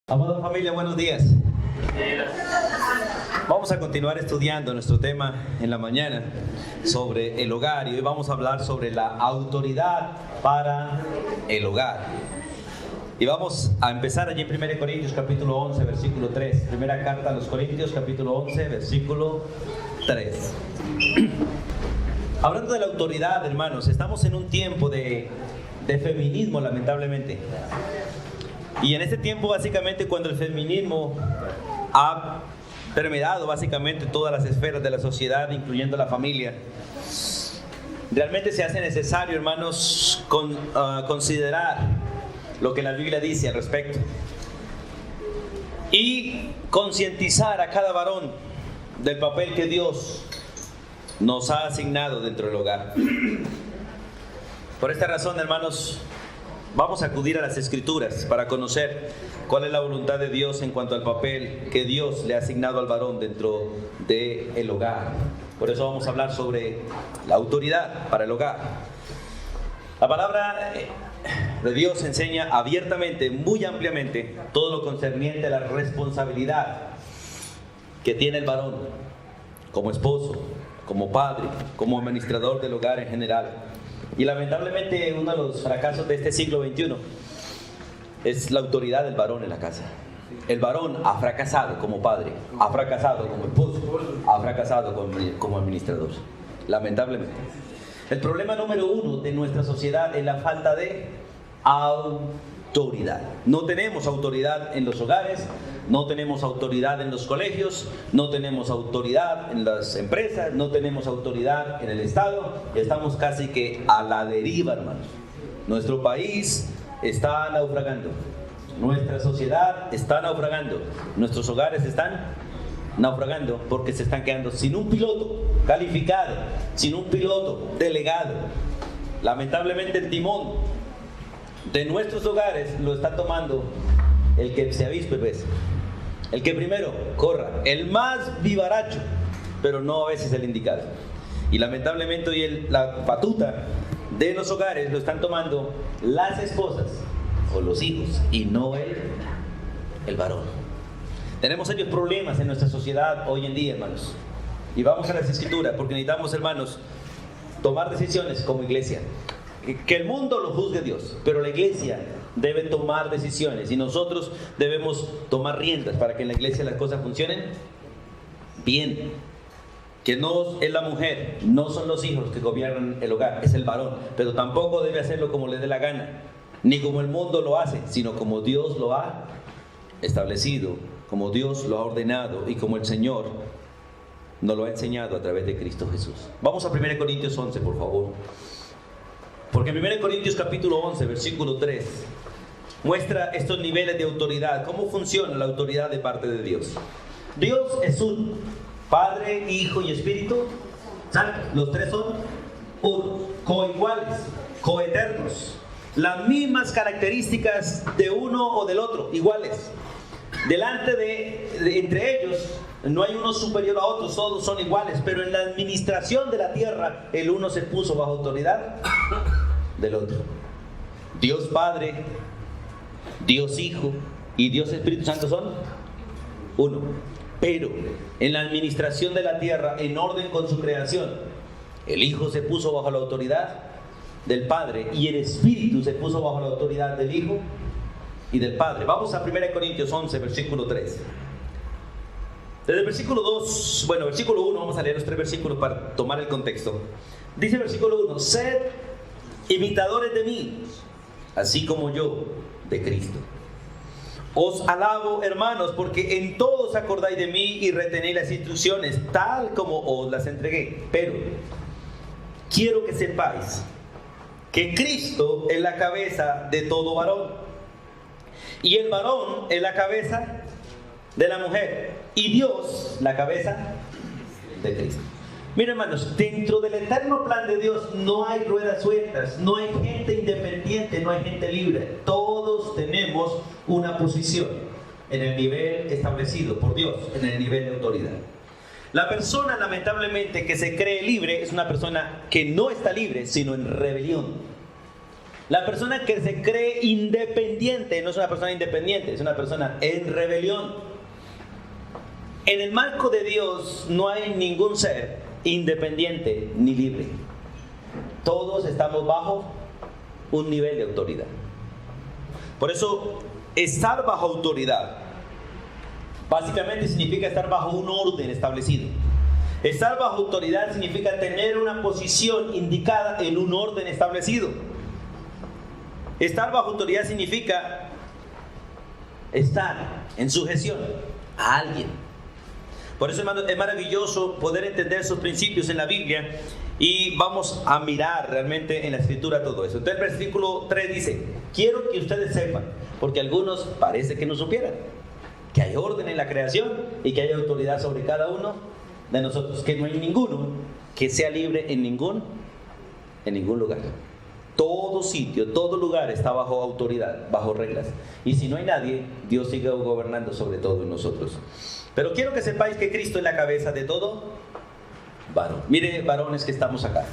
Amada familia, buenos días. Vamos a continuar estudiando nuestro tema en la mañana sobre el hogar y hoy vamos a hablar sobre la autoridad para el hogar. Y vamos a empezar allí en 1 Corintios capítulo 11, versículo 3. Primera carta a los Corintios capítulo 11, versículo 3. Hablando de la autoridad, hermanos, estamos en un tiempo de feminismo, lamentablemente. Y en este tiempo, básicamente, cuando el feminismo ha permeado básicamente todas las esferas de la sociedad, incluyendo la familia, realmente se hace necesario, hermanos, considerar lo que la Biblia dice al respecto y concientizar a cada varón del papel que Dios nos ha asignado dentro del hogar. Por esta razón, hermanos, vamos a acudir a las Escrituras para conocer cuál es la voluntad de Dios en cuanto al papel que Dios le ha asignado al varón dentro del hogar. Por eso vamos a hablar sobre la autoridad para el hogar. La palabra de Dios enseña abiertamente, muy ampliamente, todo lo concerniente a la responsabilidad que tiene el varón como esposo, como padre, como administrador del hogar en general. Y lamentablemente uno de los fracasos de este siglo XXI es la autoridad del varón en la casa. El varón ha fracasado como padre, ha fracasado como esposo, ha fracasado como administrador, lamentablemente. El problema número uno de nuestra sociedad es la falta de autoridad. No tenemos autoridad en los hogares, no tenemos autoridad en los colegios, no tenemos autoridad en las empresas, no tenemos autoridad en el Estado. Estamos casi que a la deriva, hermanos. Nuestro país está naufragando, nuestra sociedad está naufragando, nuestros hogares están naufragando porque se están quedando sin un piloto calificado, sin un piloto delegado. Lamentablemente el timón de nuestros hogares lo está tomando el que se avispe, pues. El que primero corra, el más vivaracho, pero no a veces el indicado. Y lamentablemente hoy la batuta de los hogares lo están tomando las esposas o los hijos y no el varón. Tenemos serios problemas en nuestra sociedad hoy en día, hermanos. Y vamos a las Escrituras porque necesitamos, hermanos, tomar decisiones como iglesia. Que el mundo lo juzgue Dios, pero la iglesia debe tomar decisiones y nosotros debemos tomar riendas para que en la iglesia las cosas funcionen bien. Que no es la mujer, no son los hijos que gobiernan el hogar, es el varón, pero tampoco debe hacerlo como le dé la gana, ni como el mundo lo hace, sino como Dios lo ha establecido, como Dios lo ha ordenado y como el Señor nos lo ha enseñado a través de Cristo Jesús. Vamos a 1 Corintios 11, por favor. Porque en 1 Corintios capítulo 11, versículo 3, muestra estos niveles de autoridad, cómo funciona la autoridad de parte de Dios. Dios es un Padre, Hijo y Espíritu Santo. Los tres son uno, coiguales, coeternos. Las mismas características de uno o del otro, iguales. Delante entre ellos no hay uno superior a otro, todos son iguales, pero en la administración de la tierra el uno se puso bajo autoridad del otro. Dios Padre, Dios Hijo y Dios Espíritu Santo son uno, pero en la administración de la tierra, en orden con su creación, el Hijo se puso bajo la autoridad del Padre y el Espíritu se puso bajo la autoridad del Hijo y del Padre. Vamos a 1 Corintios 11, versículo 3. Desde el versículo 2, versículo 1, vamos a leer los tres versículos para tomar el contexto. Dice el versículo 1, sed imitadores de mí, así como yo de Cristo. Os alabo, hermanos, porque en todo os acordáis de mí y retenéis las instrucciones, tal como os las entregué. Pero quiero que sepáis que Cristo es la cabeza de todo varón, y el varón es la cabeza de la mujer, y Dios la cabeza de Cristo. Miren, hermanos, dentro del eterno plan de Dios no hay ruedas sueltas, no hay gente independiente, no hay gente libre. Todos tenemos una posición en el nivel establecido por Dios, en el nivel de autoridad. La persona, lamentablemente, que se cree libre es una persona que no está libre, sino en rebelión. La persona que se cree independiente no es una persona independiente, es una persona en rebelión. En el marco de Dios no hay ningún ser independiente ni libre. Todos estamos bajo un nivel de autoridad. Por eso, estar bajo autoridad básicamente significa estar bajo un orden establecido. Estar bajo autoridad significa tener una posición indicada en un orden establecido. Estar bajo autoridad significa estar en sujeción a alguien. Por eso, hermano, es maravilloso poder entender esos principios en la Biblia, y vamos a mirar realmente en la Escritura todo eso. Entonces el versículo 3 dice: quiero que ustedes sepan, porque algunos parece que no supieran, que hay orden en la creación y que hay autoridad sobre cada uno de nosotros, que no hay ninguno que sea libre en ningún lugar. Todo sitio, todo lugar está bajo autoridad, bajo reglas. Y si no hay nadie, Dios sigue gobernando sobre todo en nosotros. Pero quiero que sepáis que Cristo es la cabeza de todo varón. Mire, varones que estamos acá,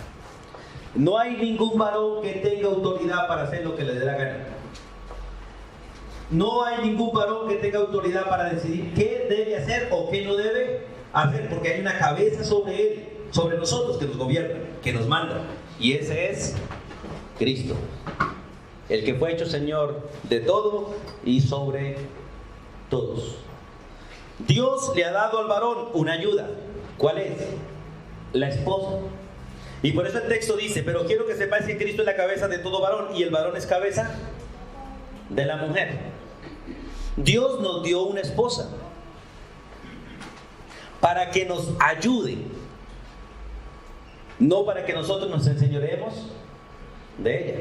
no hay ningún varón que tenga autoridad para hacer lo que le dé la gana. No hay ningún varón que tenga autoridad para decidir qué debe hacer o qué no debe hacer, porque hay una cabeza sobre él, sobre nosotros, que nos gobierna, que nos manda, y ese es Cristo, el que fue hecho Señor de todo y sobre todos. Dios le ha dado al varón una ayuda. ¿Cuál es? La esposa. Y por eso el texto dice: pero quiero que sepáis que Cristo es la cabeza de todo varón, y el varón es cabeza de la mujer. Dios nos dio una esposa para que nos ayude, no para que nosotros nos enseñoreemos de ella.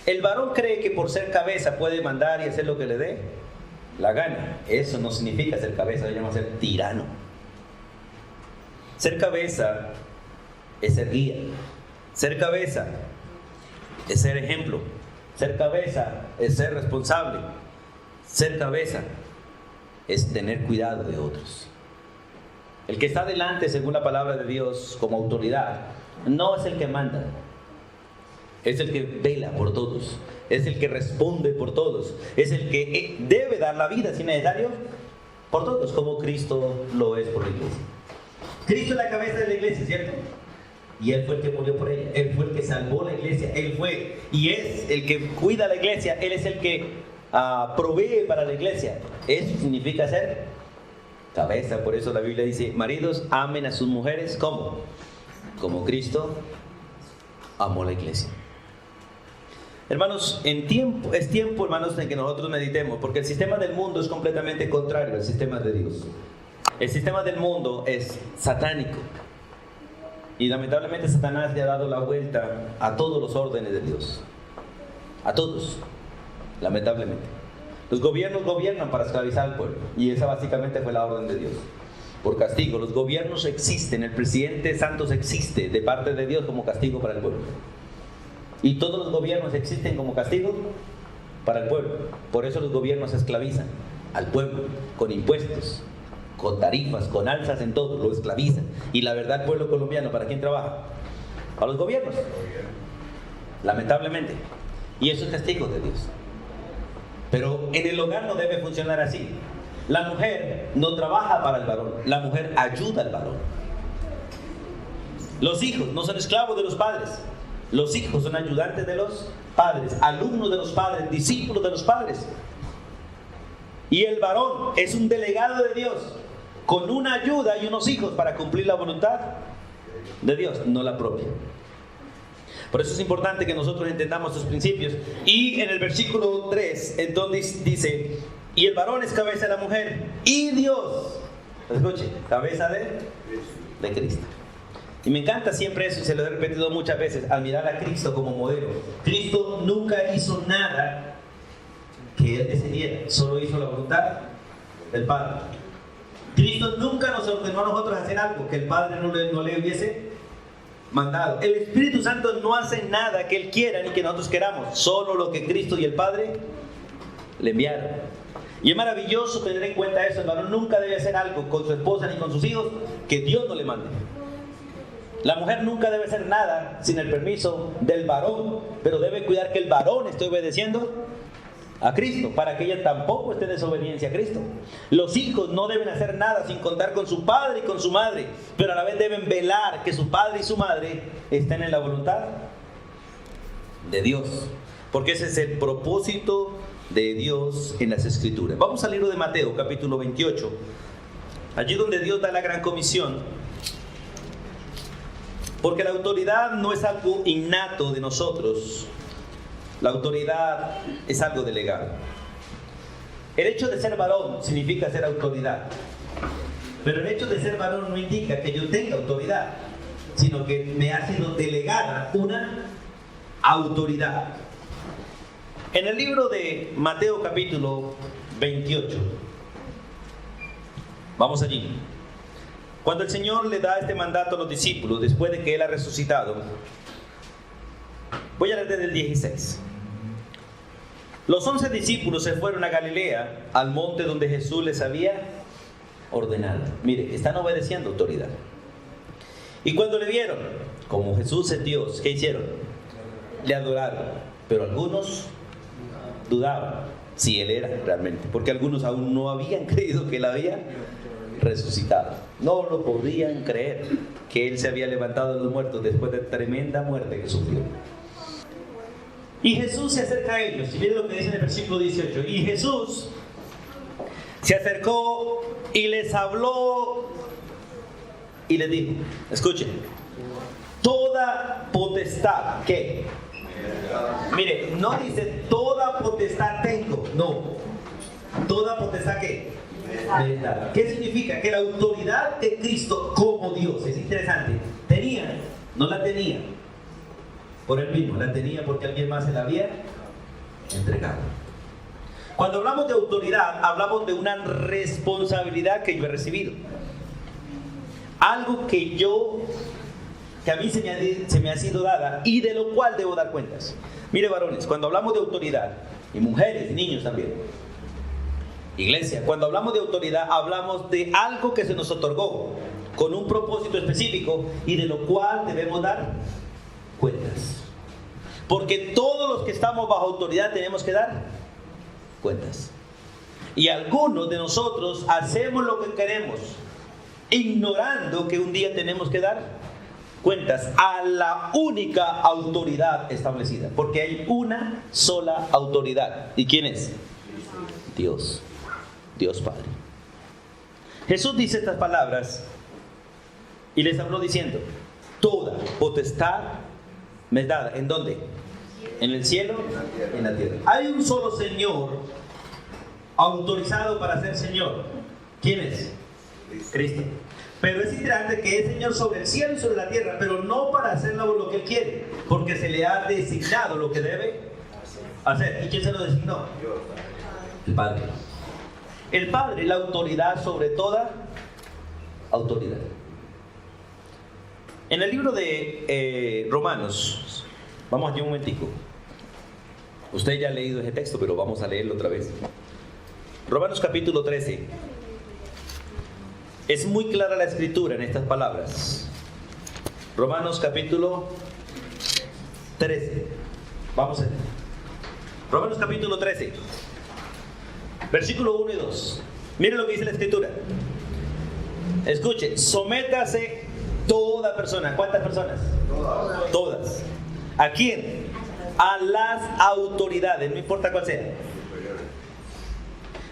El varón cree que por ser cabeza puede mandar y hacer lo que le dé la gana. Eso no significa ser cabeza, se llama ser tirano. Ser cabeza es ser guía. Ser cabeza es ser ejemplo. Ser cabeza es ser responsable. Ser cabeza es tener cuidado de otros. El que está delante, según la palabra de Dios, como autoridad, no es el que manda, es el que vela por todos, es el que responde por todos, es el que debe dar la vida, si necesario, por todos, como Cristo lo es por la iglesia. Cristo es la cabeza de la iglesia, ¿cierto? Y Él fue el que murió por ella, Él fue el que salvó la iglesia, Él fue y es el que cuida la iglesia, Él es el que provee para la iglesia. Eso significa ser cabeza. Por eso la Biblia dice: maridos, amen a sus mujeres, ¿cómo? Como Cristo amó la iglesia. Hermanos, es tiempo, hermanos, en que nosotros meditemos, porque el sistema del mundo es completamente contrario al sistema de Dios. El sistema del mundo es satánico, y lamentablemente Satanás le ha dado la vuelta a todos los órdenes de Dios, a todos, lamentablemente. Los gobiernos gobiernan para esclavizar al pueblo, y esa básicamente fue la orden de Dios, por castigo. Los gobiernos existen, el presidente Santos existe de parte de Dios como castigo para el pueblo. Y todos los gobiernos existen como castigo para el pueblo. Por eso los gobiernos esclavizan al pueblo con impuestos, con tarifas, con alzas en todo, lo esclavizan. Y la verdad, el pueblo colombiano, ¿para quién trabaja? Para los gobiernos, lamentablemente. Y eso es castigo de Dios. Pero en el hogar no debe funcionar así. La mujer no trabaja para el varón, la mujer ayuda al varón. Los hijos no son esclavos de los padres. Los hijos son ayudantes de los padres, alumnos de los padres, discípulos de los padres. Y el varón es un delegado de Dios, con una ayuda y unos hijos para cumplir la voluntad de Dios, no la propia. Por eso es importante que nosotros entendamos estos principios. Y en el versículo 3, entonces dice: y el varón es cabeza de la mujer, y Dios, escuche, cabeza de Cristo. Y me encanta siempre eso, y se lo he repetido muchas veces, al mirar a Cristo como modelo. Cristo nunca hizo nada que Él decidiera, solo hizo la voluntad del Padre. Cristo nunca nos ordenó a nosotros hacer algo que el Padre no le hubiese mandado. El Espíritu Santo no hace nada que Él quiera ni que nosotros queramos, solo lo que Cristo y el Padre le enviaron. Y es maravilloso tener en cuenta eso. El varón nunca debe hacer algo con su esposa ni con sus hijos que Dios no le mande. La mujer nunca debe hacer nada sin el permiso del varón, pero debe cuidar que el varón esté obedeciendo a Cristo, para que ella tampoco esté en desobediencia a Cristo. Los hijos no deben hacer nada sin contar con su padre y con su madre, pero a la vez deben velar que su padre y su madre estén en la voluntad de Dios, porque ese es el propósito de Dios en las Escrituras. Vamos al libro de Mateo, capítulo 28, allí donde Dios da la gran comisión, porque la autoridad no es algo innato de nosotros. La autoridad es algo delegado. El hecho de ser varón significa ser autoridad. Pero el hecho de ser varón no indica que yo tenga autoridad, sino que me ha sido delegada una autoridad. En el libro de Mateo capítulo 28, vamos allí. Cuando el Señor le da este mandato a los discípulos, después de que Él ha resucitado, voy a leer desde el 16. Los 11 discípulos se fueron a Galilea, al monte donde Jesús les había ordenado. Mire, están obedeciendo autoridad. Y cuando le vieron, como Jesús es Dios, ¿qué hicieron? Le adoraron, pero algunos dudaban si Él era realmente, porque algunos aún no habían creído que Él había resucitado. No lo podían creer que Él se había levantado de los muertos después de tremenda muerte que sufrió. Y Jesús se acerca a ellos, y miren lo que dice en el versículo 18. Y Jesús se acercó y les habló y les dijo, escuchen, toda potestad, ¿qué? Mire, no dice toda potestad tengo, no. Toda potestad, ¿qué? ¿Qué significa? Que la autoridad de Cristo como Dios, es interesante, tenía, no la tenía por él mismo, la tenía porque alguien más se la había entregado. Cuando hablamos de autoridad, hablamos de una responsabilidad que yo he recibido. Algo que a mí se me ha sido dada y de lo cual debo dar cuentas. Mire, varones, cuando hablamos de autoridad, y mujeres y niños también, iglesia, cuando hablamos de autoridad, hablamos de algo que se nos otorgó con un propósito específico y de lo cual debemos dar cuentas. Porque todos los que estamos bajo autoridad tenemos que dar cuentas. Y algunos de nosotros hacemos lo que queremos, ignorando que un día tenemos que dar cuentas a la única autoridad establecida. Porque hay una sola autoridad. ¿Y quién es? Dios. Dios Padre. Jesús dice estas palabras y les habló diciendo, toda potestad me es dada. ¿En dónde? En el cielo, en la tierra. Hay un solo Señor autorizado para ser Señor. ¿Quién es? Cristo. Pero es interesante que es Señor sobre el cielo y sobre la tierra, pero no para hacer lo que Él quiere, porque se le ha designado lo que debe hacer. ¿Y quién se lo designó? El Padre. El Padre, la autoridad sobre toda autoridad. En el libro de Romanos, vamos allí un momentico. Usted ya ha leído ese texto, pero vamos a leerlo otra vez. Romanos capítulo 13. Es muy clara la escritura en estas palabras. Romanos capítulo 13. Vamos a ver. Romanos capítulo 13. Versículo 1 y 2. Miren lo que dice la escritura. Escuche, sométase toda persona. ¿Cuántas personas? Todas. ¿A quién? A las autoridades, no importa cuál sea.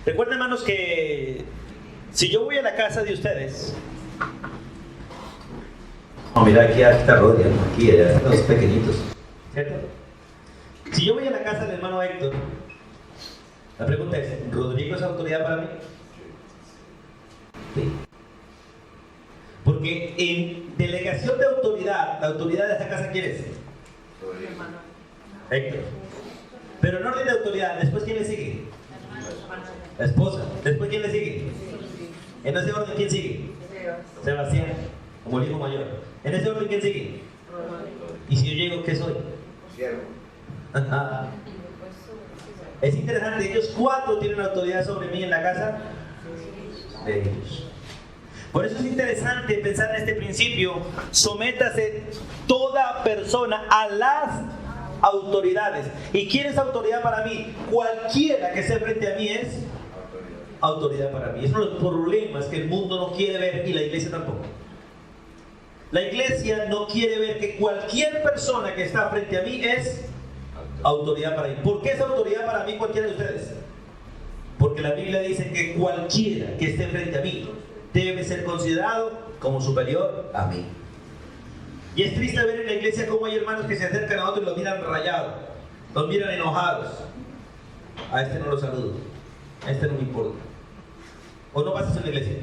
Recuerden, hermanos, que si yo voy a la casa de ustedes, mira, aquí está Rodia, aquí los pequeñitos, ¿cierto? Si yo voy a la casa del hermano Héctor, la pregunta es, ¿Rodrigo es autoridad para mí? Sí. Porque en delegación de autoridad, la autoridad de esta casa, ¿quién es? Héctor. Pero en orden de autoridad, ¿después quién le sigue? La esposa. ¿Después quién le sigue? En ese orden, ¿quién sigue? Sebastián, como el hijo mayor. En ese orden, ¿quién sigue? Y si yo llego, ¿qué soy? Es interesante, ellos 4 tienen autoridad sobre mí en la casa de ellos. Por eso es interesante pensar en este principio. Sométase toda persona a las autoridades. ¿Y quién es autoridad para mí? Cualquiera que esté frente a mí es autoridad para mí. Es uno de los problemas que el mundo no quiere ver y la iglesia tampoco. La iglesia no quiere ver que cualquier persona que está frente a mí es autoridad para mí. ¿Por qué es autoridad para mí cualquiera de ustedes? Porque la Biblia dice que cualquiera que esté frente a mí debe ser considerado como superior a mí. Y es triste ver en la iglesia cómo hay hermanos que se acercan a otros y los miran rayados, los miran enojados. A este no lo saludo, a este no me importa. ¿O no pasa eso en la iglesia?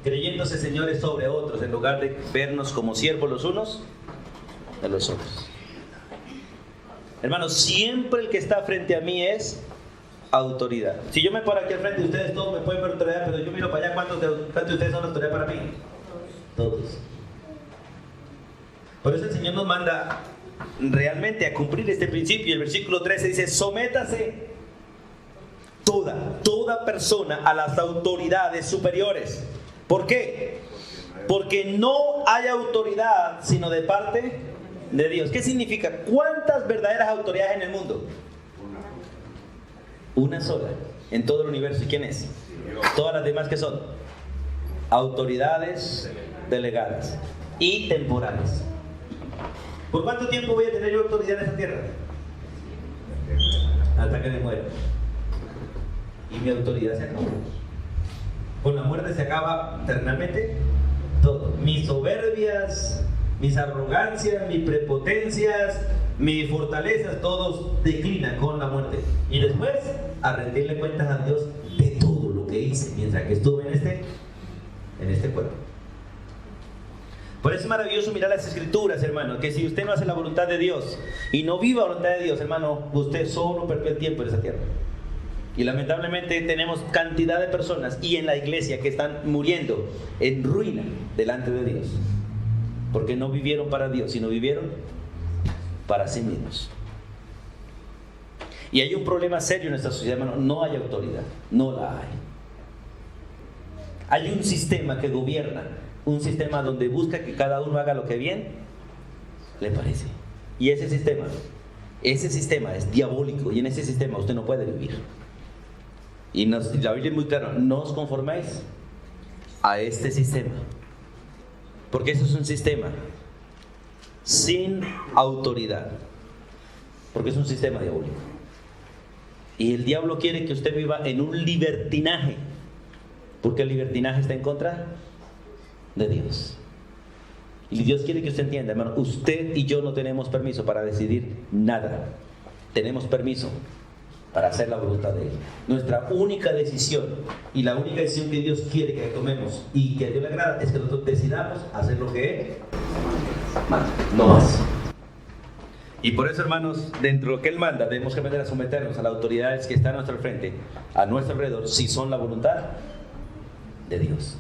Creyéndose señores sobre otros en lugar de vernos como siervos los unos de los otros. Hermanos, siempre el que está frente a mí es autoridad. Si yo me paro aquí al frente de ustedes, todos me pueden ver autoridad, pero yo miro para allá, ¿cuántos de ustedes son autoridad para mí? Todos. Por eso el Señor nos manda realmente a cumplir este principio. El versículo 13 dice: sométase toda persona a las autoridades superiores. ¿Por qué? Porque no hay autoridad sino de parte de Dios. ¿Qué significa? ¿Cuántas verdaderas autoridades en el mundo? Una sola, en todo el universo. ¿Y quién es? Todas las demás, ¿qué son? Autoridades delegadas y temporales. ¿Por cuánto tiempo voy a tener yo autoridad en esta tierra? Hasta que me muera. Y mi autoridad se acabó. Con la muerte se acaba eternamente todo. Mis soberbias, mis arrogancias, mis prepotencias, mis fortalezas, todos declinan con la muerte. Y después, a rendirle cuentas a Dios de todo lo que hice mientras que estuve en este cuerpo. Por eso es maravilloso mirar las Escrituras, hermano, que si usted no hace la voluntad de Dios y no vive la voluntad de Dios, hermano, usted solo perdió el tiempo en esa tierra. Y lamentablemente tenemos cantidad de personas y en la iglesia que están muriendo en ruina delante de Dios, porque no vivieron para Dios, sino vivieron para sí mismos. Y hay un problema serio en nuestra sociedad, hermano. No hay autoridad, no la hay. Hay un sistema que gobierna, un sistema donde busca que cada uno haga lo que bien le parece. Y ese sistema es diabólico, y en ese sistema usted no puede vivir. Y la Biblia es muy clara: no os conforméis a este sistema, porque eso es un sistema sin autoridad, porque es un sistema diabólico. Y el diablo quiere que usted viva en un libertinaje, porque el libertinaje está en contra de Dios. Y Dios quiere que usted entienda, hermano, usted y yo no tenemos permiso para decidir nada. Tenemos permiso para hacer la voluntad de Él. Nuestra única decisión, y la única decisión que Dios quiere que tomemos y que a Dios le agrada, es que nosotros decidamos hacer lo que Él manda, no más. Y por eso, hermanos, dentro de lo que Él manda, debemos aprender a someternos a las autoridades que están a nuestro frente, a nuestro alrededor, si son la voluntad de Dios.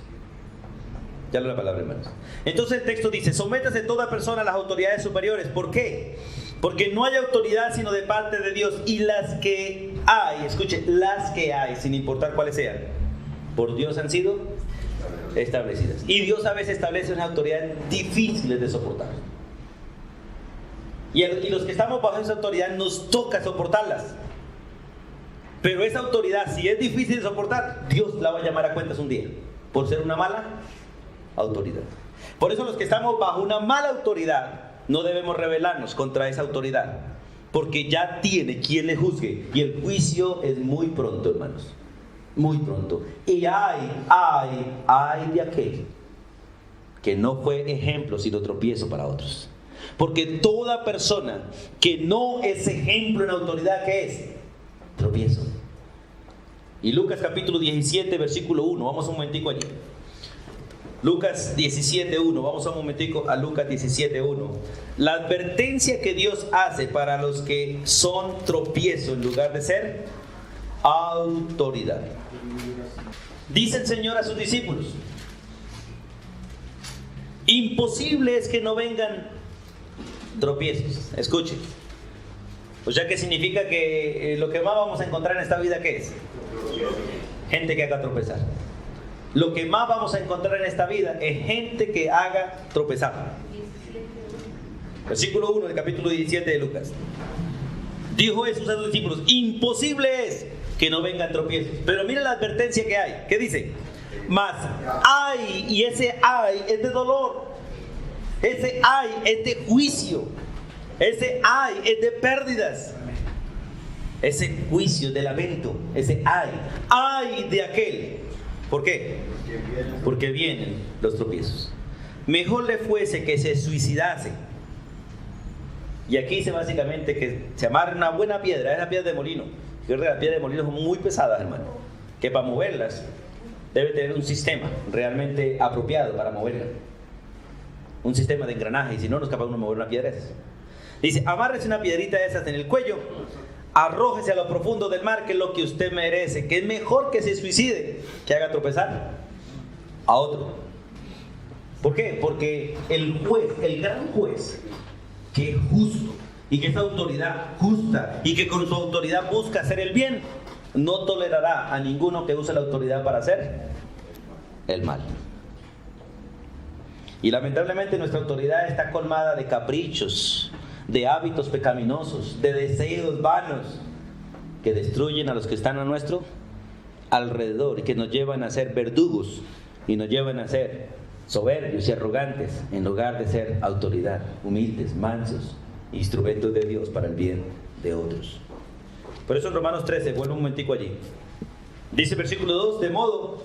Ya leo la palabra, hermanos. Entonces el texto dice: sométase toda persona a las autoridades superiores. ¿Por qué? Porque no hay autoridad sino de parte de Dios, y las que hay, escuche, las que hay, sin importar cuáles sean, por Dios han sido establecidas. Y Dios a veces establece unas autoridades difíciles de soportar. Y los que estamos bajo esa autoridad nos toca soportarlas. Pero esa autoridad, si es difícil de soportar, Dios la va a llamar a cuentas un día, por ser una mala autoridad. Por eso los que estamos bajo una mala autoridad no debemos rebelarnos contra esa autoridad, porque ya tiene quien le juzgue, y el juicio es muy pronto, hermanos, muy pronto. Y ay de aquel que no fue ejemplo sino tropiezo para otros, porque toda persona que no es ejemplo en autoridad, ¿qué es? Tropiezo. Y Lucas capítulo 17 versículo 1, vamos un momentico allí. Lucas 17.1, vamos un momentico a Lucas 17.1. La advertencia que Dios hace para los que son tropiezo en lugar de ser autoridad. Dice el Señor a sus discípulos: imposible es que no vengan tropiezos. Escuchen. O sea, que significa que lo que más vamos a encontrar en esta vida, ¿qué es? Gente que haga tropezar. lo que más vamos a encontrar en esta vida es gente que haga tropezar. Versículo 1 del capítulo 17 de Lucas. Dijo Jesús a sus discípulos: imposible es que no vengan tropiezos. Pero mira la advertencia que hay. ¿Qué dice? Mas ay, y ese ay es de dolor. Ese ay es de juicio. Ese ay es de pérdidas. Ese juicio de lamento. Ese ay de aquel. ¿Por qué? Porque vienen los tropiezos. Mejor le fuese que se suicidase. Y aquí dice básicamente que se amarre una buena piedra. Es la piedra de molino. Las piedras de molino son muy pesadas, hermano, que para moverlas debe tener un sistema realmente apropiado para moverlas. Un sistema de engranaje, y si no, no es capaz uno de mover una piedra de esas. Dice: amárrese una piedrita de esas en el cuello, arrójese a lo profundo del mar, que es lo que usted merece, que es mejor que se suicide que haga tropezar a otro. ¿Por qué? Porque el juez, el gran juez, que es justo y que es autoridad justa y que con su autoridad busca hacer el bien, no tolerará a ninguno que use la autoridad para hacer el mal. Y lamentablemente nuestra autoridad está colmada de caprichos, de hábitos pecaminosos, de deseos vanos que destruyen a los que están a nuestro alrededor y que nos llevan a ser verdugos y nos llevan a ser soberbios y arrogantes en lugar de ser autoridad, humildes, mansos, instrumentos de Dios para el bien de otros. Por eso en Romanos 13, vuelvo un momentico allí. Dice versículo 2: de modo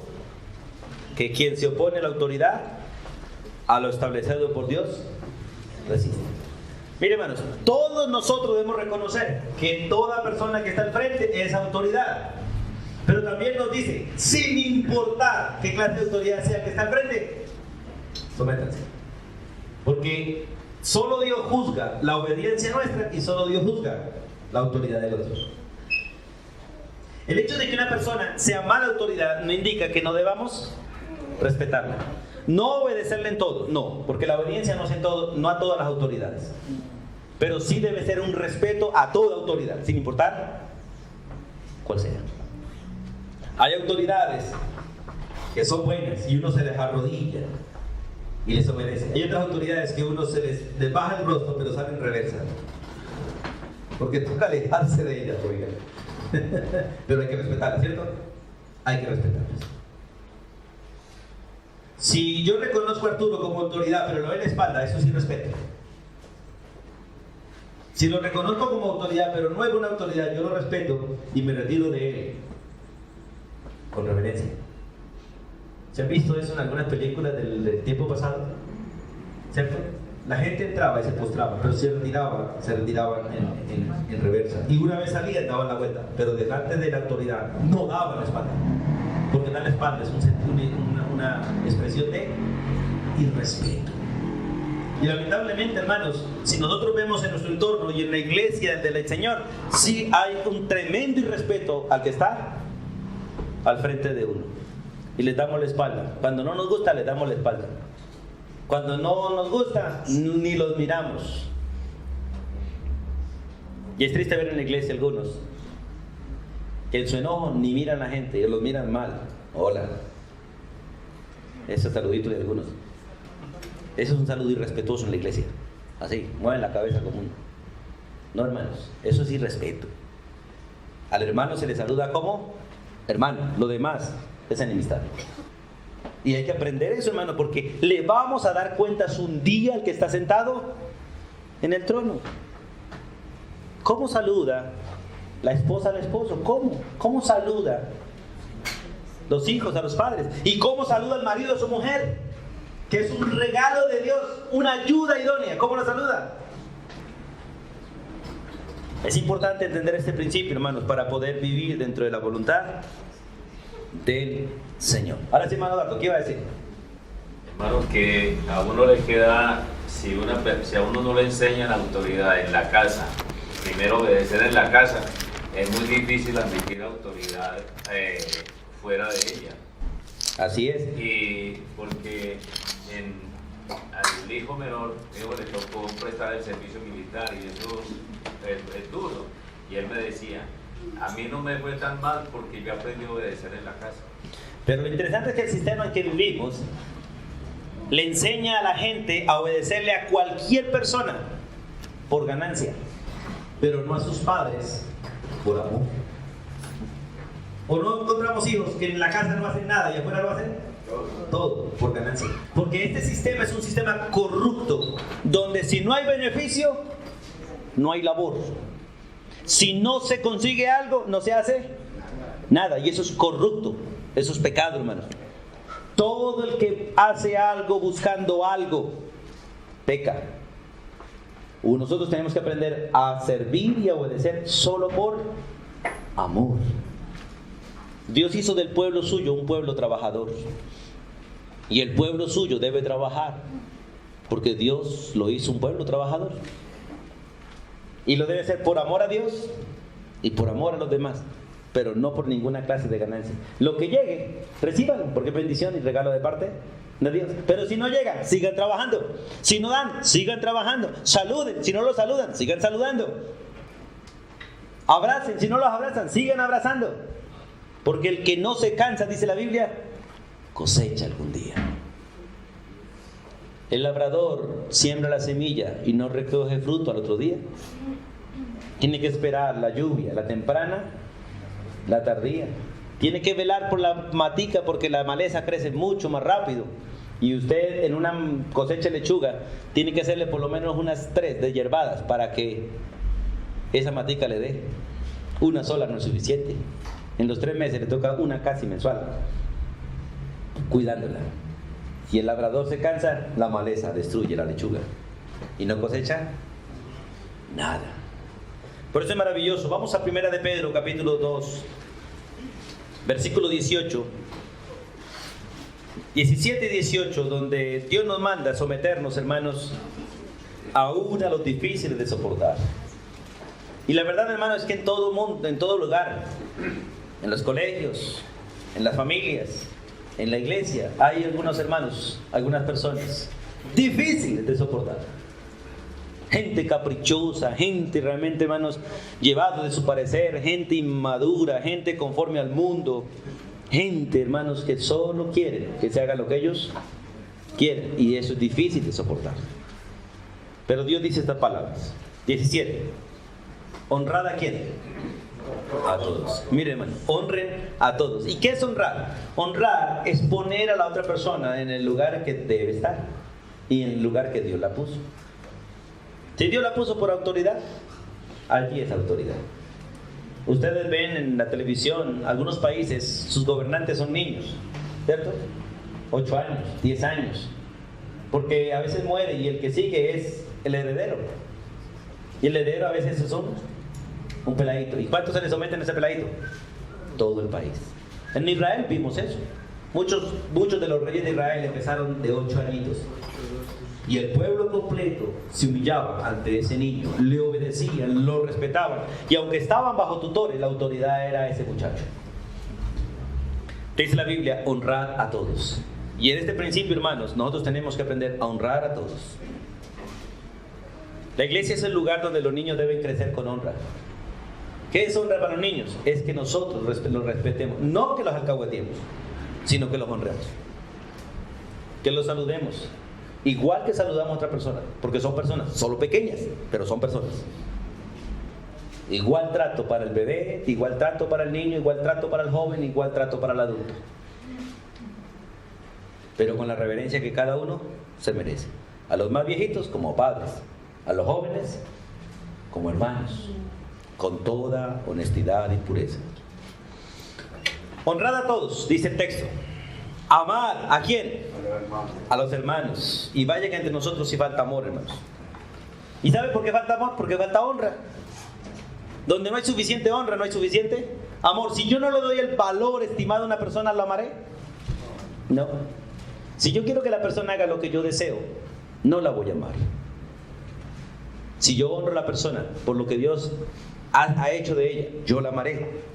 que quien se opone a la autoridad, a lo establecido por Dios, resiste. Miren, hermanos, todos nosotros debemos reconocer que toda persona que está al frente es autoridad. Pero también nos dice, sin importar qué clase de autoridad sea que está al frente, sométanse. Porque solo Dios juzga la obediencia nuestra y solo Dios juzga la autoridad del otro. El hecho de que una persona sea mala autoridad no indica que no debamos respetarla. No obedecerle en todo, no, porque la obediencia no es en todo, no a todas las autoridades. Pero sí debe ser un respeto a toda autoridad, sin importar cuál sea. Hay autoridades que son buenas y uno se les arrodilla y les obedece. Hay otras autoridades que uno se les baja el rostro, pero sale en reversa, porque toca alejarse de ellas, oiga. Pero hay que respetarlas, ¿cierto? Hay que respetarlas. Si yo reconozco a Arturo como autoridad, pero lo doy en la espalda, eso sí respeto. Si lo reconozco como autoridad, pero no es una autoridad, yo lo respeto y me retiro de él con reverencia. ¿Se han visto eso en algunas películas del tiempo pasado? ¿Cierto? La gente entraba y se postraba, pero se retiraban en reversa. Y una vez salían, daban la vuelta, pero delante de la autoridad no daban la espalda. Porque dar la espalda es una expresión de irrespeto. Y lamentablemente, hermanos, si nosotros vemos en nuestro entorno y en la iglesia del Señor, sí hay un tremendo irrespeto al que está al frente de uno. Y les damos la espalda. Cuando no nos gusta, les damos la espalda. Cuando no nos gusta, ni los miramos. Y es triste ver en la iglesia algunos que en su enojo ni miran a la gente, ellos los miran mal. Hola. Ese saludito de algunos. Eso es un saludo irrespetuoso en la iglesia. Así, mueven la cabeza como un... No, hermanos, eso es irrespeto. Al hermano se le saluda como hermano, lo demás es enemistad. Y hay que aprender eso, hermano, porque le vamos a dar cuentas un día al que está sentado en el trono. ¿Cómo saluda la esposa al esposo? ¿Cómo saluda los hijos a los padres? ¿Y cómo saluda el marido a su mujer? Que es un regalo de Dios, una ayuda idónea. ¿Cómo la saluda? Es importante entender este principio, hermanos, para poder vivir dentro de la voluntad del Señor. Ahora sí, hermano Eduardo, ¿qué iba a decir? Hermano, que a uno le queda, si a uno no le enseña la autoridad en la casa, primero obedecer en la casa, es muy difícil admitir la autoridad fuera de ella. Así es. Y porque al hijo menor, le tocó prestar el servicio militar y eso es duro. Y él me decía, a mí no me fue tan mal porque yo aprendí a obedecer en la casa. Pero lo interesante es que el sistema en que vivimos le enseña a la gente a obedecerle a cualquier persona por ganancia, pero no a sus padres por amor. ¿O no encontramos hijos que en la casa no hacen nada y afuera lo hacen? Todo por ganancia. Porque este sistema es un sistema corrupto, donde si no hay beneficio, no hay labor. Si no se consigue algo, no se hace nada. Y eso es corrupto, eso es pecado, hermanos. Todo el que hace algo buscando algo, peca. Nosotros tenemos que aprender a servir y a obedecer solo por amor. Dios hizo del pueblo suyo un pueblo trabajador. Y el pueblo suyo debe trabajar, porque Dios lo hizo un pueblo trabajador. Y lo debe hacer por amor a Dios y por amor a los demás, pero no por ninguna clase de ganancia. Lo que llegue, recíbanlo, porque es bendición y regalo de parte de Dios. Pero si no llegan, sigan trabajando. Si no dan, sigan trabajando. Saluden, si no los saludan, sigan saludando. Abracen, si no los abrazan, sigan abrazando. Porque el que no se cansa, dice la Biblia, cosecha algún día. El labrador siembra la semilla y no recoge fruto al otro día. Tiene que esperar la lluvia, la temprana, la tardía. Tiene que velar por la matica porque la maleza crece mucho más rápido. Y usted en una cosecha de lechuga tiene que hacerle por lo menos unas 3 deshiervadas para que esa matica le dé. Una sola no es suficiente. En los 3 meses le toca una casi mensual, cuidándola. Si el labrador se cansa, la maleza destruye la lechuga y no cosecha nada. Por eso es maravilloso. Vamos a 1 de Pedro, capítulo 2, versículo 18, 17 y 18, donde Dios nos manda someternos, hermanos, aún a los difíciles de soportar. Y la verdad, hermano, es que en todo mundo, en todo lugar, en los colegios, en las familias, en la iglesia, hay algunos hermanos, algunas personas difíciles de soportar. Gente caprichosa, gente realmente, hermanos, llevado de su parecer, gente inmadura, gente conforme al mundo, gente, hermanos, que solo quieren que se haga lo que ellos quieren, y eso es difícil de soportar. Pero Dios dice estas palabras. 17. ¿Honrad a quién? A todos. Miren, hermano, honren a todos. ¿Y qué es honrar? Honrar es poner a la otra persona en el lugar que debe estar y en el lugar que Dios la puso. Si Dios la puso por autoridad, allí es autoridad. Ustedes ven en la televisión, algunos países, sus gobernantes son niños, ¿cierto? 8 años, 10 años. Porque a veces muere y el que sigue es el heredero. Y el heredero a veces es un peladito. ¿Y cuántos se le someten a ese peladito? Todo el país. En Israel vimos eso. Muchos de los reyes de Israel empezaron de 8 añitos. Y el pueblo completo se humillaba ante ese niño, le obedecían, lo respetaban. Y aunque estaban bajo tutores, la autoridad era ese muchacho. Dice la Biblia, honrad a todos. Y en este principio, hermanos, nosotros tenemos que aprender a honrar a todos. La iglesia es el lugar donde los niños deben crecer con honra. ¿Qué es honra para los niños? Es que nosotros los respetemos, no que los alcahueteemos, sino que los honremos, que los saludemos, igual que saludamos a otra persona, porque son personas, solo pequeñas, pero son personas. Igual trato para el bebé, igual trato para el niño, igual trato para el joven, igual trato para el adulto, pero con la reverencia que cada uno se merece. A los más viejitos como padres, a los jóvenes como hermanos, con toda honestidad y pureza. Honrad a todos, dice el texto. Amar, ¿a quién? A los hermanos. Y vaya que entre nosotros sí falta amor, hermanos. ¿Y sabe por qué falta amor? Porque falta honra. Donde no hay suficiente honra, no hay suficiente amor. Si yo no le doy el valor estimado a una persona, ¿lo amaré? No. Si yo quiero que la persona haga lo que yo deseo, no la voy a amar. Si yo honro a la persona por lo que Dios ha hecho de ella, yo la amaré.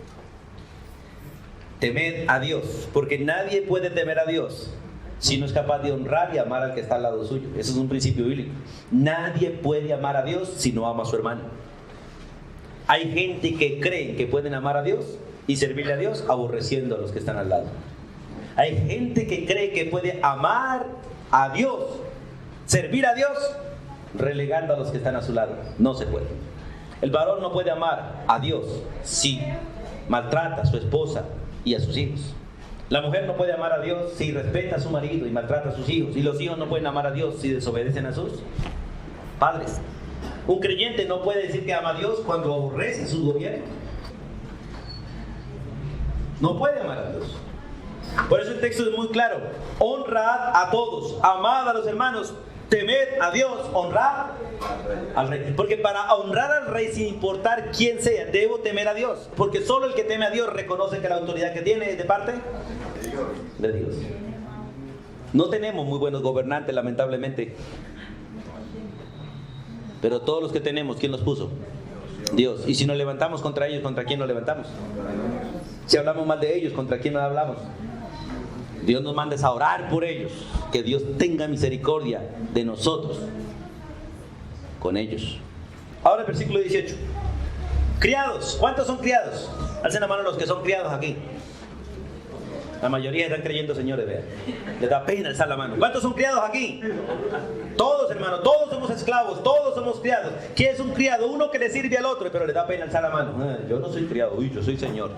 Temed a Dios, porque nadie puede temer a Dios si no es capaz de honrar y amar al que está al lado suyo. Eso es un principio bíblico. Nadie puede amar a Dios si no ama a su hermano. Hay gente que cree que pueden amar a Dios y servirle a Dios aborreciendo a los que están al lado. Hay gente que cree que puede amar a Dios, servir a Dios, relegando a los que están a su lado. No se puede. El varón no puede amar a Dios si maltrata a su esposa y a sus hijos. La mujer no puede amar a Dios si respeta a su marido y maltrata a sus hijos. Y los hijos no pueden amar a Dios si desobedecen a sus padres. Un creyente no puede decir que ama a Dios cuando aborrece a su gobierno. No puede amar a Dios. Por eso el texto es muy claro. Honrad a todos, amad a los hermanos, temed a Dios, honrad al rey. Porque para honrar al rey, sin importar quién sea, debo temer a Dios. Porque solo el que teme a Dios reconoce que la autoridad que tiene es de parte de Dios. No tenemos muy buenos gobernantes, lamentablemente. Pero todos los que tenemos, ¿quién los puso? Dios. Y si nos levantamos contra ellos, ¿contra quién nos levantamos? Si hablamos mal de ellos, ¿contra quién nos hablamos? Dios nos manda a orar por ellos. Que Dios tenga misericordia de nosotros con ellos. Ahora el versículo 18. Criados. ¿Cuántos son criados? Alcen la mano los que son criados aquí. La mayoría están creyendo, señores, vean. Les da pena alzar la mano. ¿Cuántos son criados aquí? Todos, hermano, todos somos esclavos, todos somos criados. ¿Quién es un criado? Uno que le sirve al otro, pero le da pena alzar la mano. Yo no soy criado, yo soy señor.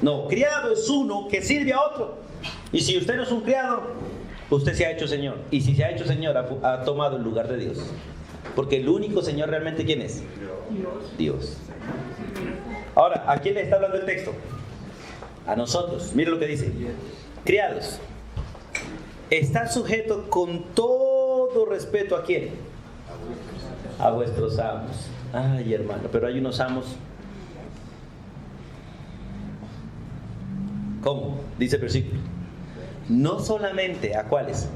No, criado es uno que sirve a otro. Y si usted no es un criado, usted se ha hecho señor. Y si se ha hecho señor, ha tomado el lugar de Dios. Porque el único señor realmente, ¿quién es? Dios. Ahora, ¿a quién le está hablando el texto? A nosotros. Mire lo que dice. Criados, están sujetos con todo respeto, ¿a quién? A vuestros amos. Ay, hermano, pero hay unos amos. ¿Cómo? Dice el versículo. No solamente a cuáles,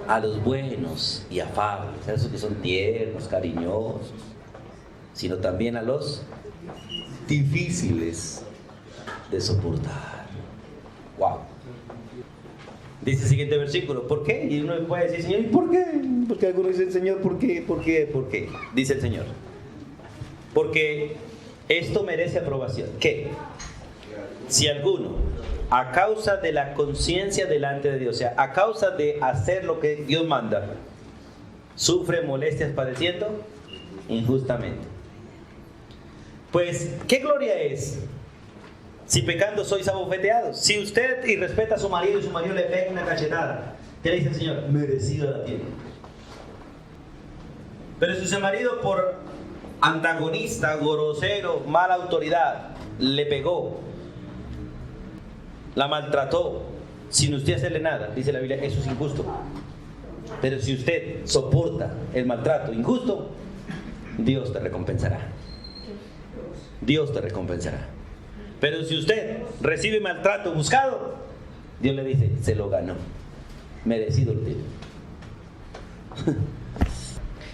a los buenos y afables, a esos que son tiernos, cariñosos, sino también a los difíciles de soportar. Wow. Dice el siguiente versículo. ¿Por qué? Y uno puede decir, Señor, ¿y por qué? Porque algunos dicen, Señor, ¿por qué? ¿Por qué? ¿Por qué? Dice el Señor. Porque esto merece aprobación. ¿Qué? Si alguno, a causa de la conciencia delante de Dios, o sea, a causa de hacer lo que Dios manda, sufre molestias padeciendo injustamente. Pues, ¿qué gloria es si pecando sois abofeteados? Si usted irrespeta a su marido y su marido le pega una cachetada, ¿qué le dice el Señor? Merecido la tiene. Pero si su marido, por antagonista, grosero, mala autoridad, le pegó, la maltrató, sin usted hacerle nada, dice la Biblia, eso es injusto. Pero si usted soporta el maltrato injusto, Dios te recompensará. Dios te recompensará. Pero si usted recibe maltrato buscado, Dios le dice, se lo ganó, merecido lo tiene.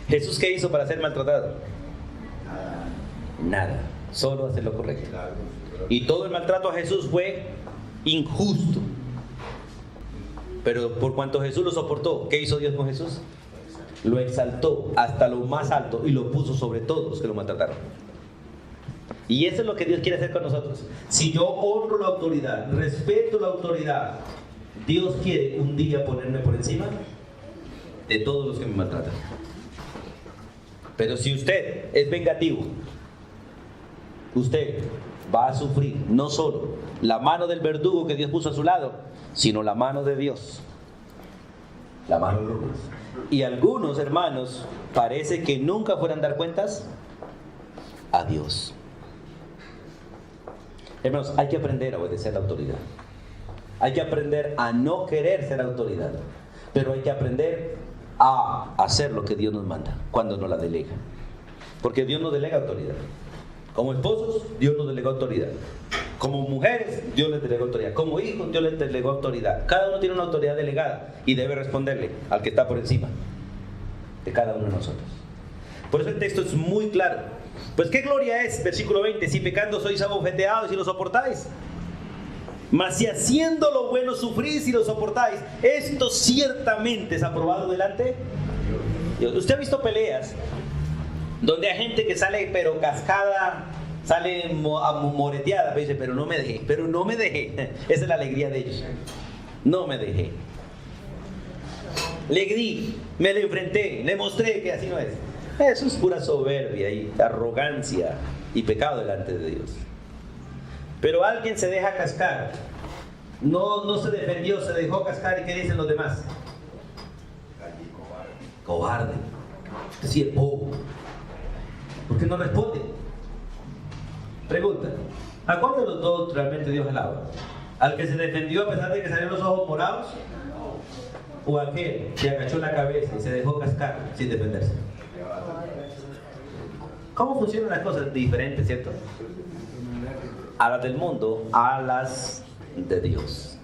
¿Jesús qué hizo para ser maltratado? Nada, solo hacer lo correcto. Y todo el maltrato a Jesús fue injusto. Pero por cuanto Jesús lo soportó, ¿qué hizo Dios con Jesús? Lo exaltó hasta lo más alto y lo puso sobre todos los que lo maltrataron. Y eso es lo que Dios quiere hacer con nosotros. Si yo honro la autoridad, respeto la autoridad, Dios quiere un día ponerme por encima de todos los que me maltratan. Pero si usted es vengativo, usted va a sufrir no solo la mano del verdugo que Dios puso a su lado, sino la mano de Dios. La mano de Dios. Y algunos hermanos parece que nunca fueran a dar cuentas a Dios. Hermanos, hay que aprender a obedecer la autoridad. Hay que aprender a no querer ser autoridad. Pero hay que aprender a hacer lo que Dios nos manda cuando nos la delega. Porque Dios nos delega autoridad. Como esposos, Dios nos delegó autoridad. Como mujeres, Dios les delegó autoridad. Como hijos, Dios les delegó autoridad. Cada uno tiene una autoridad delegada y debe responderle al que está por encima de cada uno de nosotros. Por eso el texto es muy claro. Pues ¿qué gloria es? Versículo 20. Si pecando sois abofeteados y lo soportáis. Mas si haciendo lo bueno sufrís y lo soportáis, esto ciertamente es aprobado delante de Dios. Usted ha visto peleas donde hay gente que sale pero cascada sale moreteada, pero dice, pero no me dejé. Esa es la alegría de ellos. No me dejé. Le di, me le enfrenté, le mostré que así no es. Eso es pura soberbia y arrogancia y pecado delante de Dios. Pero alguien se deja cascar. No se defendió, se dejó cascar. ¿Y qué dicen los demás? Cobarde. Sí, es bobo. ¿Por qué no responde? Pregunta: ¿a cuál de los dos realmente Dios alaba? ¿Al que se defendió a pesar de que salieron los ojos morados? ¿O aquel que agachó la cabeza y se dejó cascar sin defenderse? ¿Cómo funcionan las cosas? Diferentes, ¿cierto? A las del mundo, a las de Dios.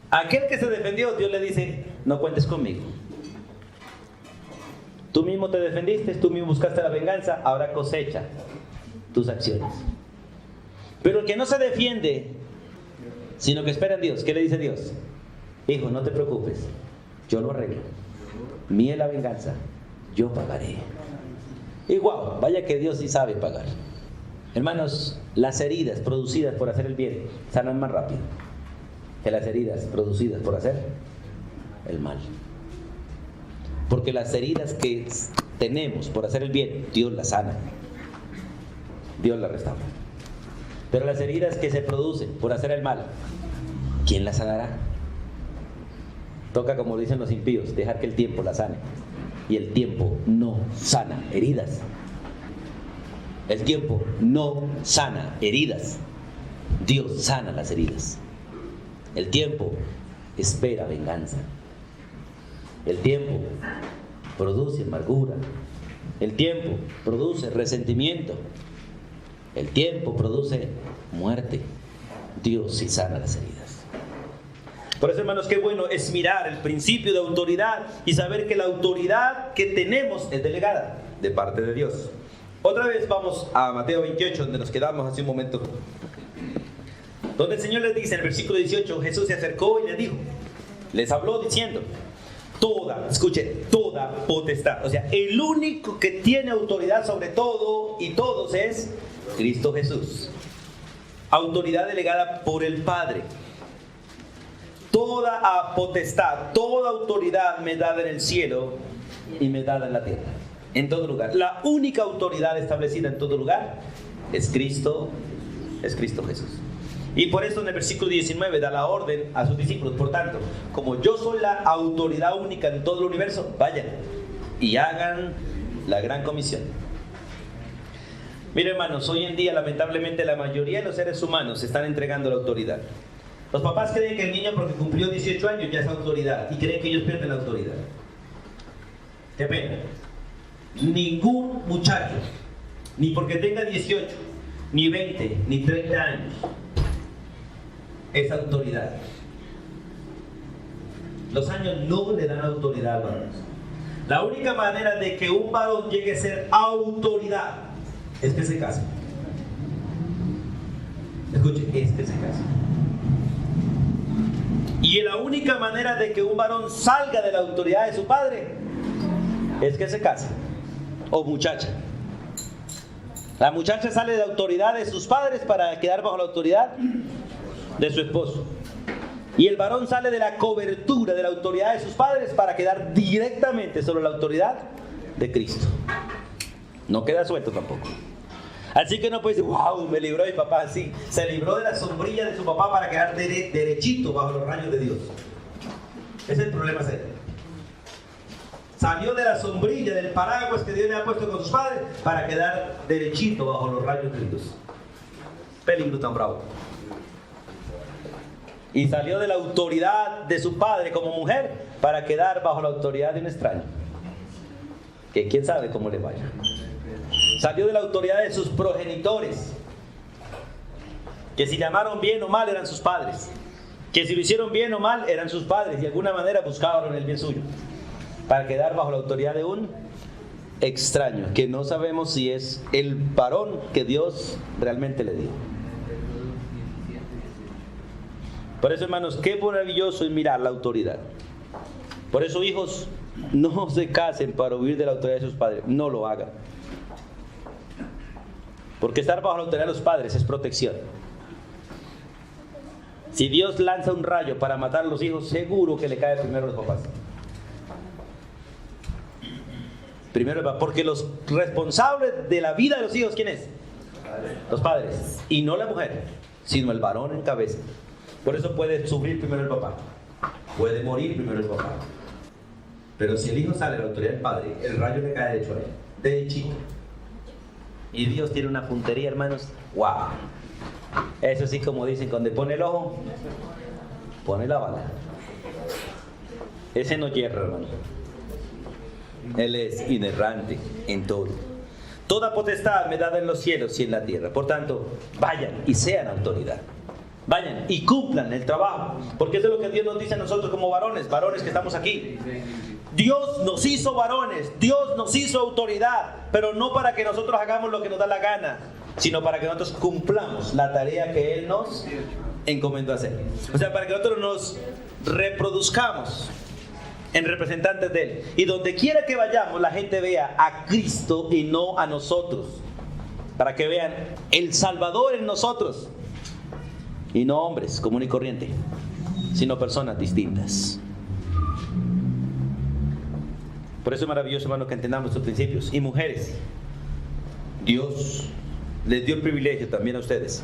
Aquel que se defendió, Dios le dice: no cuentes conmigo. Tú mismo te defendiste, tú mismo buscaste la venganza, ahora cosecha tus acciones. Pero el que no se defiende, sino que espera en Dios, ¿qué le dice Dios? Hijo, no te preocupes, yo lo arreglo. Mía es la venganza, yo pagaré. Y wow, vaya que Dios sí sabe pagar. Hermanos, las heridas producidas por hacer el bien sanan más rápido que las heridas producidas por hacer el mal. Porque las heridas que tenemos por hacer el bien, Dios las sana, Dios las restaura. Pero las heridas que se producen por hacer el mal, ¿quién las sanará? Toca, como dicen los impíos, dejar que el tiempo las sane. Y el tiempo no sana heridas. El tiempo no sana heridas. Dios sana las heridas. El tiempo espera venganza. El tiempo produce amargura. El tiempo produce resentimiento. El tiempo produce muerte. Dios sí sana las heridas. Por eso, hermanos, qué bueno es mirar el principio de autoridad y saber que la autoridad que tenemos es delegada de parte de Dios. Otra vez vamos a Mateo 28, donde nos quedamos hace un momento. Donde el Señor les dice en el versículo 18, Jesús se acercó y les dijo, les habló diciendo, toda potestad. O sea, el único que tiene autoridad sobre todo y todos es Cristo Jesús. Autoridad delegada por el Padre. Toda potestad, toda autoridad me dada en el cielo y me dada en la tierra. En todo lugar. La única autoridad establecida en todo lugar es Cristo Jesús. Y por eso en el versículo 19 da la orden a sus discípulos. Por tanto, como yo soy la autoridad única en todo el universo, vayan y hagan la gran comisión. Miren, hermanos, hoy en día lamentablemente la mayoría de los seres humanos se están entregando la autoridad. Los papás creen que el niño, porque cumplió 18 años, ya es autoridad, y creen que ellos pierden la autoridad. Qué pena. Ningún muchacho, ni porque tenga 18, ni 20, ni 30 años, es autoridad. Los años no le dan autoridad, hermanos. La única manera de que un varón llegue a ser autoridad es que se case. Escuche, es que se case. Y la única manera de que un varón salga de la autoridad de su padre es que se case. O muchacha. La muchacha sale de la autoridad de sus padres para quedar bajo la autoridad de su esposo. Y el varón sale de la cobertura de la autoridad de sus padres para quedar directamente sobre la autoridad de Cristo. No queda suelto tampoco. Así que no puede decir, wow, me libró mi papá. Sí, se libró de la sombrilla de su papá para quedar derechito bajo los rayos de Dios. Ese es el problema serio. Salió de la sombrilla, del paraguas que Dios le ha puesto con sus padres para quedar derechito bajo los rayos de Dios. Peligro tan bravo. Y salió de la autoridad de su padre como mujer para quedar bajo la autoridad de un extraño. Que quién sabe cómo le vaya. Salió de la autoridad de sus progenitores, que si le amaron bien o mal eran sus padres, que si lo hicieron bien o mal eran sus padres, y de alguna manera buscaban el bien suyo, para quedar bajo la autoridad de un extraño, que no sabemos si es el varón que Dios realmente le dio. Por eso, hermanos, qué maravilloso es mirar la autoridad. Por eso, hijos, no se casen para huir de la autoridad de sus padres, no lo hagan. Porque estar bajo la autoridad de los padres es protección. Si Dios lanza un rayo para matar a los hijos, seguro que le cae primero a los papás. Primero, porque los responsables de la vida de los hijos, ¿quién es? Los padres. Y no la mujer, sino el varón en cabeza. Por eso puede sufrir primero el papá. Puede morir primero el papá. Pero si el hijo sale de la autoridad del padre, el rayo le cae derecho a él, de chico. Y Dios tiene una puntería, hermanos. ¡Wow! Eso sí, como dicen, cuando pone el ojo, pone la bala. Ese no hierra, hermano. Él es inerrante en todo. Toda potestad me da en los cielos y en la tierra. Por tanto, vayan y sean autoridad. Vayan y cumplan el trabajo. Porque eso es lo que Dios nos dice a nosotros como varones que estamos aquí. Dios nos hizo varones, Dios nos hizo autoridad, pero no para que nosotros hagamos lo que nos da la gana, sino para que nosotros cumplamos la tarea que Él nos encomendó hacer. O sea, para que nosotros nos reproduzcamos en representantes de Él. Y donde quiera que vayamos, la gente vea a Cristo y no a nosotros. Para que vean el Salvador en nosotros. Y no hombres común y corriente, sino personas distintas. Por eso es maravilloso, hermano, que entendamos estos principios. Y mujeres, Dios les dio el privilegio también a ustedes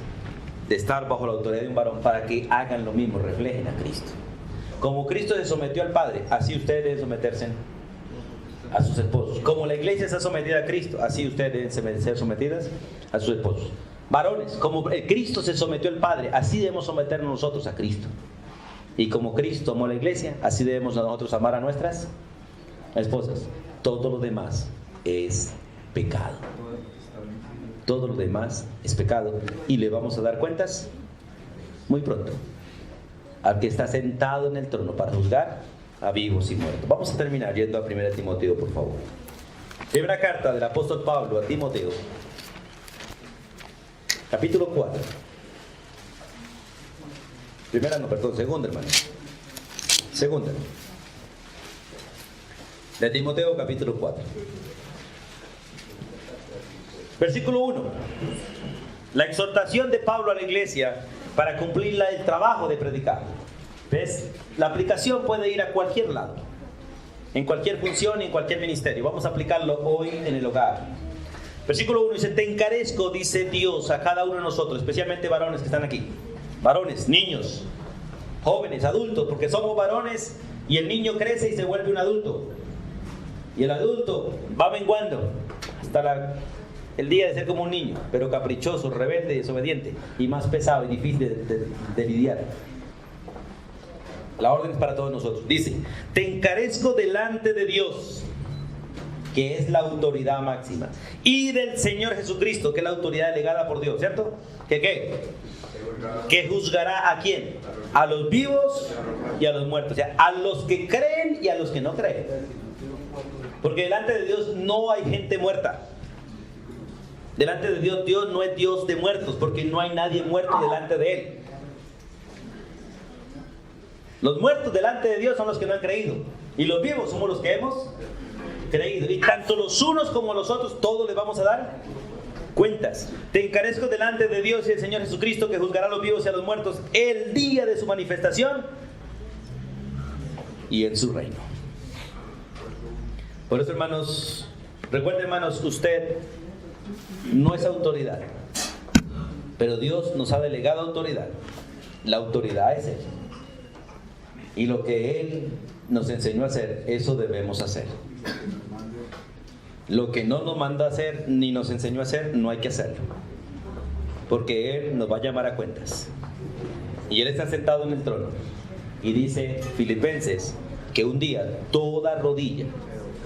de estar bajo la autoridad de un varón para que hagan lo mismo, reflejen a Cristo. Como Cristo se sometió al Padre, así ustedes deben someterse a sus esposos. Como la iglesia está sometida a Cristo, así ustedes deben ser sometidas a sus esposos. Varones, como Cristo se sometió al Padre, así debemos someternos nosotros a Cristo. Y como Cristo amó a la iglesia, así debemos nosotros amar a nuestras esposas. Todo lo demás es pecado. Todo lo demás es pecado. Y le vamos a dar cuentas muy pronto al que está sentado en el trono para juzgar a vivos y muertos. Vamos a terminar yendo a 1 Timoteo, por favor. Primera carta del apóstol Pablo a Timoteo, capítulo 4. Segunda, hermano. Segunda. De Timoteo, capítulo 4. Versículo 1. La exhortación de Pablo a la iglesia para cumplir el trabajo de predicar. ¿Ves? La aplicación puede ir a cualquier lado, en cualquier función y en cualquier ministerio. Vamos a aplicarlo hoy en el hogar. Versículo 1 dice: te encarezco, dice Dios, a cada uno de nosotros, especialmente varones que están aquí. Varones, niños, jóvenes, adultos, porque somos varones y el niño crece y se vuelve un adulto. Y el adulto va menguando hasta el día de ser como un niño, pero caprichoso, rebelde, desobediente y más pesado y difícil de lidiar. La orden es para todos nosotros. Dice: te encarezco delante de Dios, que es la autoridad máxima, y del Señor Jesucristo, que es la autoridad delegada por Dios, ¿cierto? ¿Que qué? Que juzgará ¿a quién? A los vivos y a los muertos. O sea, a los que creen y a los que no creen. Porque delante de Dios no hay gente muerta. Delante de Dios, Dios no es Dios de muertos, porque no hay nadie muerto delante de Él. Los muertos delante de Dios son los que no han creído, y los vivos somos los que hemos creído. Y tanto los unos como los otros, todos les vamos a dar cuentas. Te encarezco delante de Dios y del Señor Jesucristo, que juzgará a los vivos y a los muertos el día de su manifestación y en su reino. Por eso, hermanos, recuerden, hermanos, usted no es autoridad, pero Dios nos ha delegado autoridad. La autoridad es Él, y lo que Él nos enseñó a hacer, eso debemos hacer. Lo que no nos manda a hacer ni nos enseñó a hacer, no hay que hacerlo, porque Él nos va a llamar a cuentas. Y Él está sentado en el trono, y dice Filipenses que un día toda rodilla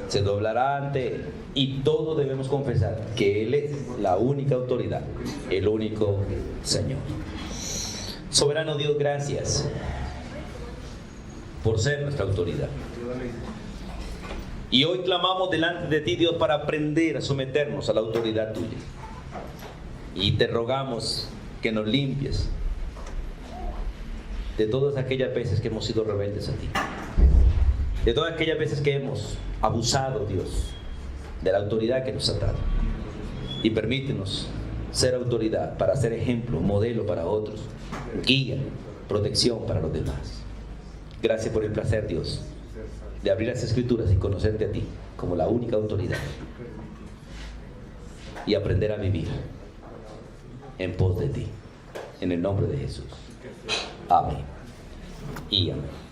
se doblará ante Él, y todos debemos confesar que Él es la única autoridad, el único Señor. Soberano Dios, gracias por ser nuestra autoridad. Y hoy clamamos delante de ti, Dios, para aprender a someternos a la autoridad tuya. Y te rogamos que nos limpies de todas aquellas veces que hemos sido rebeldes a ti, de todas aquellas veces que hemos abusado, Dios, de la autoridad que nos has dado. Y permítenos ser autoridad, para ser ejemplo, modelo para otros, guía, protección para los demás. Gracias por el placer, Dios, de abrir las Escrituras y conocerte a ti como la única autoridad y aprender a vivir en pos de ti, en el nombre de Jesús. Amén y amén.